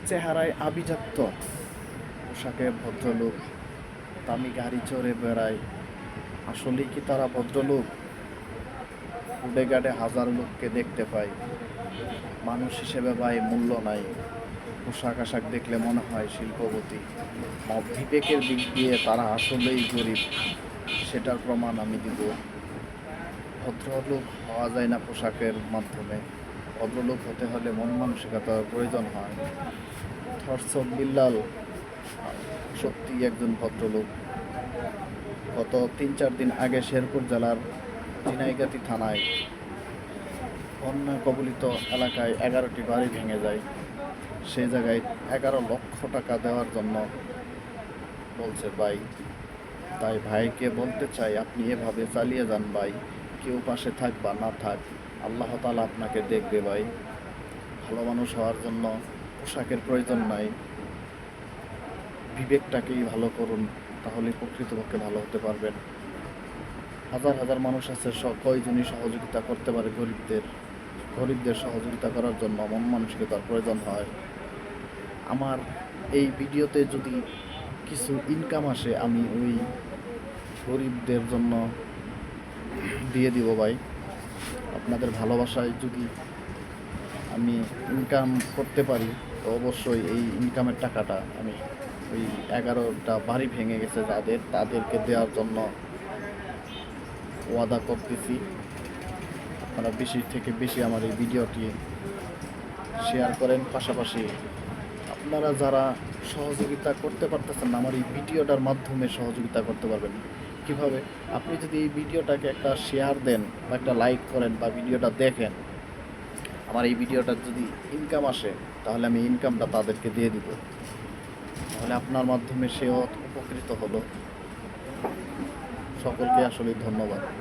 চেহারায় আভিজাত্য, পোশাকে ভদ্রলোক, দামি গাড়ি চড়ে বেড়ায়। আসলেই কি তারা ভদ্রলোক? রোডে ঘাটে হাজার লোককে দেখতে পাই, মানুষ হিসেবে ভাই মূল্য নাই। পোশাক আশাক দেখলে মনে হয় শিল্পপতি। বিবেকের দিক দিয়ে তারা আসলেই গরিব, সেটার প্রমাণ আমি দিব। ভদ্রলোক হওয়া যায় না পোশাকের মাধ্যমে, ভদ্রলোক হতে হলে মন মানসিকতার প্রয়োজন হয়। থটস অফ বিল্লাল সত্যি একজন ভদ্রলোক। গত ৩-৪ দিন আগে শেরপুর জেলার ঝিনাইগাতি থানায় বন্যা কবলিত এলাকায় 11টি বাড়ি ভেঙে যায়। সেই জায়গায় 11 লক্ষ টাকা দেওয়ার জন্য বলছে ভাই। তাই ভাইকে বলতে চাই, আপনি এভাবে চালিয়ে যান ভাই। কেউ পাশে থাক বা না থাক, আল্লাহ তাআলা আপনাকে দেখবে ভাই। ভালো মানুষ হওয়ার জন্য পোশাকের প্রয়োজন নাই, বিবেকটাকেই ভালো করুন, তাহলে প্রকৃতপক্ষে ভালো হতে পারবেন। হাজার হাজার মানুষ আছে, কয়জনই সহযোগিতা করতে পারে গরিবদের সহযোগিতা করার জন্য মন মানসিকতার প্রয়োজন হয়। আমার এই ভিডিওতে যদি কিছু ইনকাম আসে, আমি ওই গরিবদের জন্য দিয়ে দিব ভাই। আপনাদের ভালোবাসায় যদি আমি ইনকাম করতে পারি, তো অবশ্যই এই ইনকামের টাকাটা আমি ওই 11টা বাড়ি ভেঙে গেছে তাদেরকে দেওয়ার জন্য ওয়াদা করতেছি। আপনারা বেশি থেকে বেশি আমার এই ভিডিওটি শেয়ার করেন। পাশাপাশি আপনারা যারা সহযোগিতা করতে পারতেছেন না, আমার এই ভিডিওটার মাধ্যমে সহযোগিতা করতে পারবেন। কিভাবে? আপনি যদি এই ভিডিওটাকে একটা শেয়ার দেন বা একটা লাইক করেন বা ভিডিওটা দেখেন, আমার এই ভিডিওটার যদি ইনকাম আসে, তাহলে আমি ইনকামটা তাদেরকে দিয়ে দিব। তাহলে আপনার মাধ্যমে সেও উপকৃত হলো। সকলকে আসলে ধন্যবাদ।